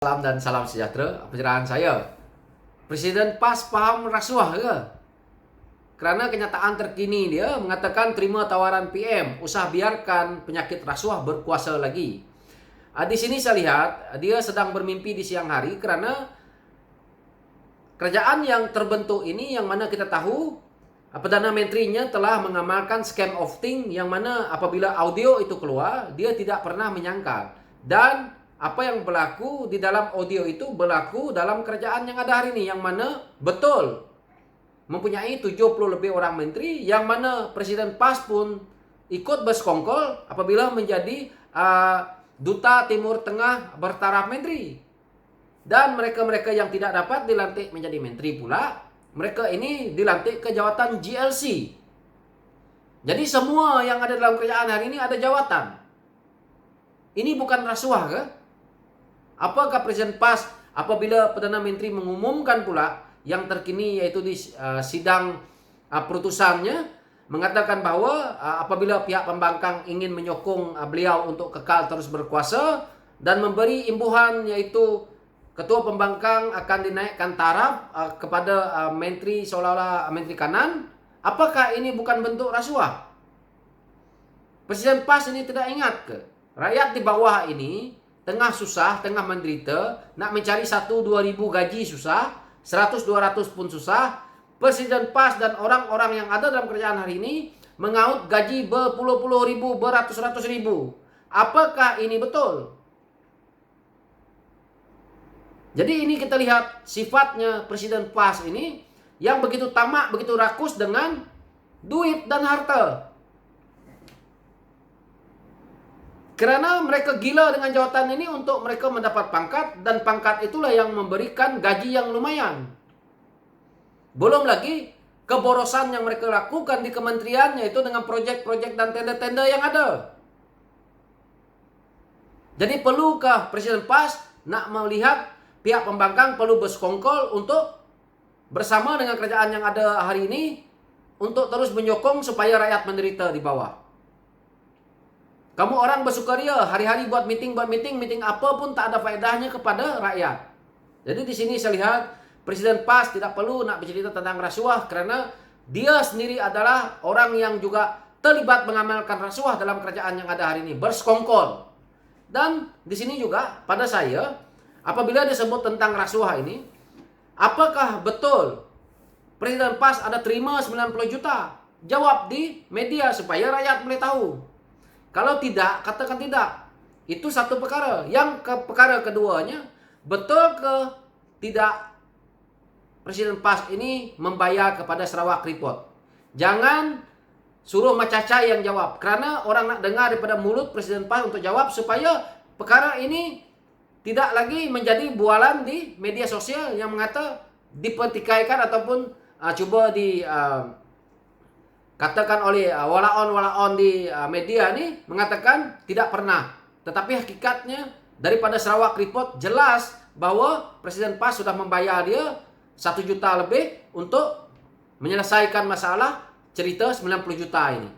Salam dan salam sejahtera. Pencerahan saya, Presiden PAS paham rasuah ke? Kerana kenyataan terkini dia mengatakan terima tawaran PM, usah biarkan penyakit rasuah berkuasa lagi. Di sini saya lihat dia sedang bermimpi di siang hari kerana kerajaan yang terbentuk ini yang mana kita tahu Perdana Menterinya telah mengamalkan scam of thing yang mana apabila audio itu keluar dia tidak pernah menyangka, dan apa yang berlaku di dalam audio itu berlaku dalam kerajaan yang ada hari ini, yang mana betul mempunyai 70 lebih orang menteri, yang mana Presiden PAS pun ikut bersekongkol apabila menjadi duta Timur Tengah bertaraf menteri. Dan mereka-mereka yang tidak dapat dilantik menjadi menteri pula, mereka ini dilantik ke jawatan GLC. Jadi semua yang ada dalam kerajaan hari ini ada jawatan. Ini bukan rasuah ke? Apakah Presiden PAS apabila Perdana Menteri mengumumkan pula yang terkini yaitu di sidang perutusannya mengatakan bahawa apabila pihak pembangkang ingin menyokong beliau untuk kekal terus berkuasa dan memberi imbuhan yaitu ketua pembangkang akan dinaikkan taraf kepada menteri seolah-olah menteri kanan, apakah ini bukan bentuk rasuah? Presiden PAS ini tidak ingat ke? Rakyat di bawah ini tengah susah, tengah menderita, nak mencari 1-2 ribu gaji susah, 100-200 pun susah. Presiden PAS dan orang-orang yang ada dalam kerajaan hari ini mengaut gaji berpuluh-puluh ribu, beratus-ratus ribu. Apakah ini betul? Jadi ini kita lihat sifatnya Presiden PAS ini yang begitu tamak, begitu rakus dengan duit dan harta. Kerana mereka gila dengan jawatan ini untuk mereka mendapat pangkat, dan pangkat itulah yang memberikan gaji yang lumayan. Belum lagi keborosan yang mereka lakukan di kementerian yaitu dengan projek-projek dan tenda-tenda yang ada. Jadi perlukah Presiden PAS nak melihat pihak pembangkang perlu bersekongkol untuk bersama dengan kerajaan yang ada hari ini untuk terus menyokong supaya rakyat menderita di bawah? Kamu orang bersukaria, hari-hari buat meeting apa pun tak ada faedahnya kepada rakyat. Jadi di sini saya lihat Presiden PAS tidak perlu nak bercerita tentang rasuah kerana dia sendiri adalah orang yang juga terlibat mengamalkan rasuah dalam kerajaan yang ada hari ini, bersekongkol. Dan di sini juga pada saya, apabila disebut tentang rasuah ini, apakah betul Presiden PAS ada terima 90 juta? Jawab di media supaya rakyat boleh tahu. Kalau tidak, katakan tidak. Itu satu perkara. Yang perkara keduanya, betul ke tidak Presiden PAS ini membayar kepada Sarawak Report? Jangan suruh Macaca yang jawab. Kerana orang nak dengar daripada mulut Presiden PAS untuk jawab supaya perkara ini tidak lagi menjadi bualan di media sosial yang mengata dipertikaikan ataupun cuba di katakan oleh walaon-walaon di media ni mengatakan tidak pernah. Tetapi hakikatnya daripada Sarawak Report jelas bahawa Presiden PAS sudah membayar dia 1 juta lebih untuk menyelesaikan masalah cerita 90 juta ini.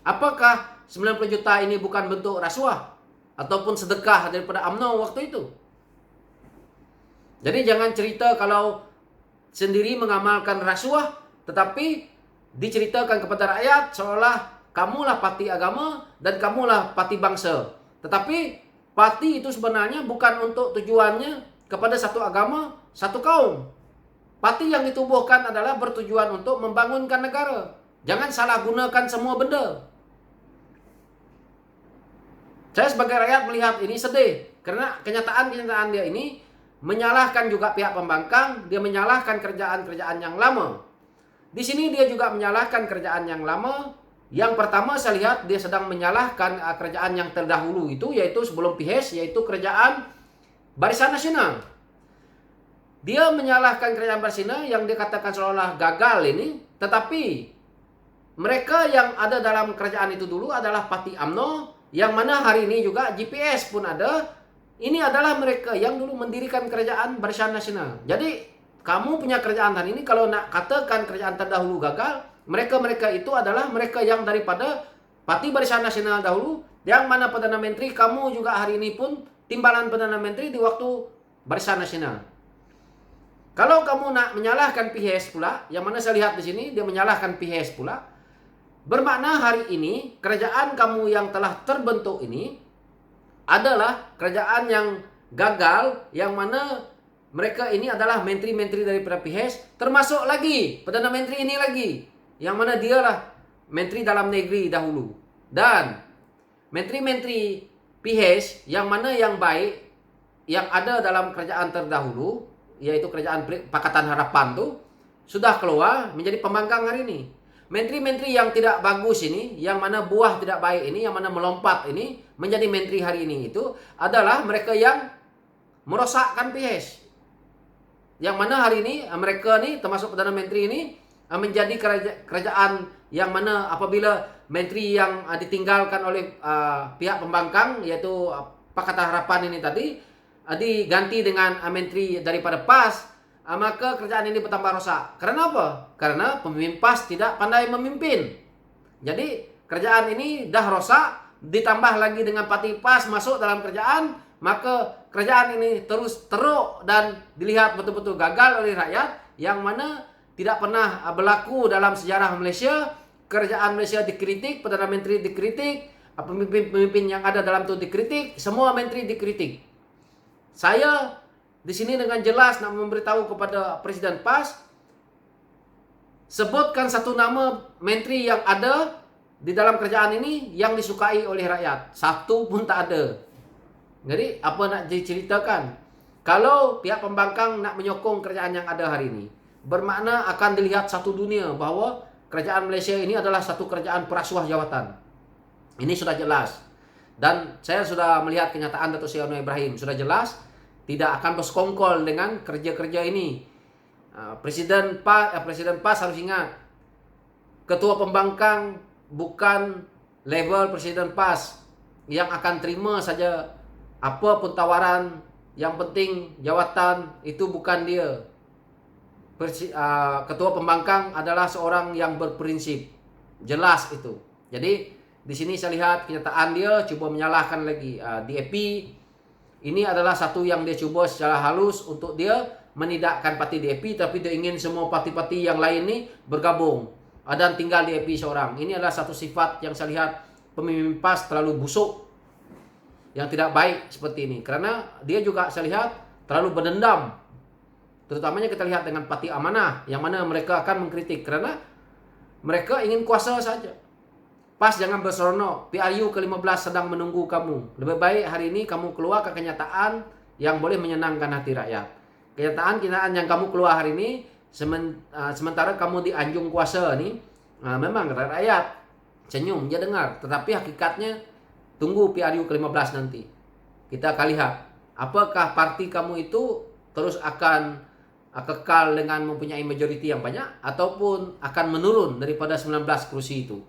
Apakah 90 juta ini bukan bentuk rasuah ataupun sedekah daripada UMNO waktu itu? Jadi jangan cerita kalau sendiri mengamalkan rasuah tetapi diceritakan kepada rakyat seolah kamulah parti agama dan kamulah parti bangsa. Tetapi parti itu sebenarnya bukan untuk tujuannya kepada satu agama, satu kaum. Parti yang ditubuhkan adalah bertujuan untuk membangunkan negara. Jangan salah gunakan semua benda. Saya sebagai rakyat melihat ini sedih karena kenyataan-kenyataan dia ini menyalahkan juga pihak pembangkang, dia menyalahkan kerajaan-kerajaan yang lama. Di sini dia juga menyalahkan kerajaan yang lama. Yang pertama saya lihat dia sedang menyalahkan kerajaan yang terdahulu itu, yaitu sebelum PHS, yaitu kerajaan Barisan Nasional. Dia menyalahkan kerajaan Barisan yang dikatakan seolah gagal ini, tetapi mereka yang ada dalam kerajaan itu dulu adalah parti UMNO, yang mana hari ini juga GPS pun ada. Ini adalah mereka yang dulu mendirikan kerajaan Barisan Nasional. Jadi kamu punya kerajaan hari ini, kalau nak katakan kerajaan terdahulu gagal, mereka-mereka itu adalah mereka yang daripada Parti Barisan Nasional dahulu, yang mana Perdana Menteri kamu juga hari ini pun timbalan Perdana Menteri di waktu Barisan Nasional. Kalau kamu nak menyalahkan PHS pula, yang mana saya lihat di sini dia menyalahkan PHS pula, bermakna hari ini kerajaan kamu yang telah terbentuk ini adalah kerajaan yang gagal, yang mana mereka ini adalah menteri-menteri daripada PHS, termasuk lagi Perdana Menteri ini lagi, yang mana dialah Menteri Dalam Negeri dahulu. Dan menteri-menteri PHS yang mana yang baik, yang ada dalam kerajaan terdahulu, yaitu kerajaan Pakatan Harapan tu, sudah keluar menjadi pembangkang hari ini. Menteri-menteri yang tidak bagus ini, yang mana buah tidak baik ini, yang mana melompat ini, menjadi menteri hari ini itu adalah mereka yang merosakkan PHS. Yang mana hari ini mereka ni, termasuk Perdana Menteri ini, menjadi kerajaan yang mana apabila menteri yang ditinggalkan oleh pihak pembangkang, yaitu Pakatan Harapan ini tadi, diganti dengan menteri daripada PAS, maka kerajaan ini bertambah rosak. Karena apa? Karena pemimpin PAS tidak pandai memimpin. Jadi kerajaan ini dah rosak, ditambah lagi dengan parti PAS masuk dalam kerajaan, maka kerajaan ini terus teruk dan dilihat betul-betul gagal oleh rakyat, yang mana tidak pernah berlaku dalam sejarah Malaysia. Kerajaan Malaysia dikritik, Perdana Menteri dikritik, pemimpin-pemimpin yang ada dalam itu dikritik, semua menteri dikritik. Saya di sini dengan jelas nak memberitahu kepada Presiden PAS, sebutkan satu nama menteri yang ada di dalam kerajaan ini yang disukai oleh rakyat. Satu pun tak ada. Jadi apa nak diceritakan? Kalau pihak pembangkang nak menyokong kerajaan yang ada hari ini, bermakna akan dilihat satu dunia bahawa kerajaan Malaysia ini adalah satu kerajaan perasuah jawatan. Ini sudah jelas. Dan saya sudah melihat kenyataan Datuk Seri Anwar Ibrahim. Sudah jelas tidak akan bersekongkol dengan kerja-kerja ini. Presiden PAS harus ingat, ketua pembangkang bukan level Presiden PAS yang akan terima saja apa pun tawaran. Yang penting jawatan itu bukan dia. Ketua pembangkang adalah seorang yang berprinsip. Jelas itu. Jadi di sini saya lihat kenyataan dia cuba menyalahkan lagi DAP. Ini adalah satu yang dia cuba secara halus untuk dia menidakkan parti DAP, tapi dia ingin semua parti-parti yang lain ni bergabung dan tinggal DAP seorang. Ini adalah satu sifat yang saya lihat pemimpin PAS terlalu busuk, yang tidak baik seperti ini. Karena dia juga saya lihat terlalu berdendam. Terutamanya kita lihat dengan Parti Amanah, yang mana mereka akan mengkritik kerana mereka ingin kuasa saja. PAS jangan berseronok, PRU ke-15 sedang menunggu kamu. Lebih baik hari ini kamu keluar ke kenyataan yang boleh menyenangkan hati rakyat. Kenyataan yang kamu keluar hari ini, sementara kamu di anjung kuasa ni, memang rakyat senyum, dia dengar. Tetapi hakikatnya, tunggu PRU ke-15 nanti. Kita akan lihat, apakah parti kamu itu terus akan kekal dengan mempunyai majoriti yang banyak, ataupun akan menurun daripada 19 kursi itu.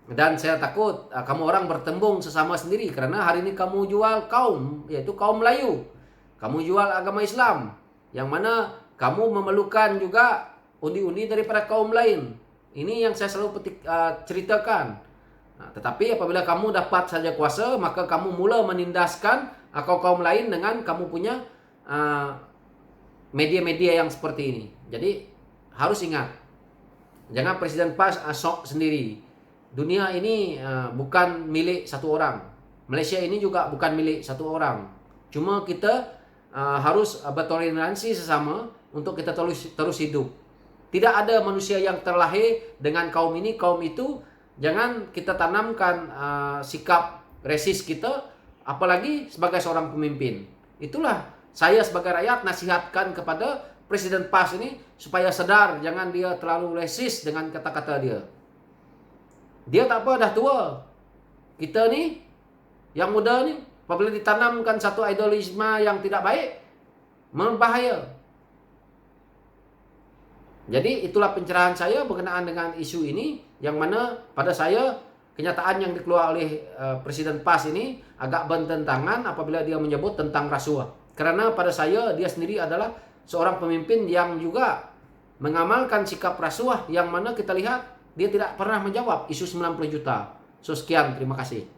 Dan saya takut kamu orang bertembung sesama sendiri, karena hari ini kamu jual kaum, yaitu kaum Melayu. Kamu jual agama Islam, yang mana kamu memerlukan juga undi-undi daripada kaum lain. Ini yang saya selalu ceritakan. Tetapi apabila kamu dapat saja kuasa, maka kamu mula menindaskan kaum lain dengan kamu punya media-media yang seperti ini. Jadi harus ingat, jangan Presiden PAS sok sendiri. Dunia ini bukan milik satu orang. Malaysia ini juga bukan milik satu orang. Cuma kita harus bertoleransi sesama untuk kita terus hidup. Tidak ada manusia yang terlahir dengan kaum ini, kaum itu. Jangan kita tanamkan sikap resis kita, apalagi sebagai seorang pemimpin. Itulah saya sebagai rakyat nasihatkan kepada Presiden PAS ini supaya sadar, jangan dia terlalu resis dengan kata-kata dia. Dia tak apa, dah tua. Kita ni, yang muda ni, apabila ditanamkan satu idealisme yang tidak baik, berbahaya. Jadi itulah pencerahan saya berkenaan dengan isu ini, yang mana pada saya kenyataan yang dikeluarkan oleh Presiden PAS ini agak bertentangan apabila dia menyebut tentang rasuah. Karena pada saya dia sendiri adalah seorang pemimpin yang juga mengamalkan sikap rasuah, yang mana kita lihat dia tidak pernah menjawab isu 90 juta. So sekian, terima kasih.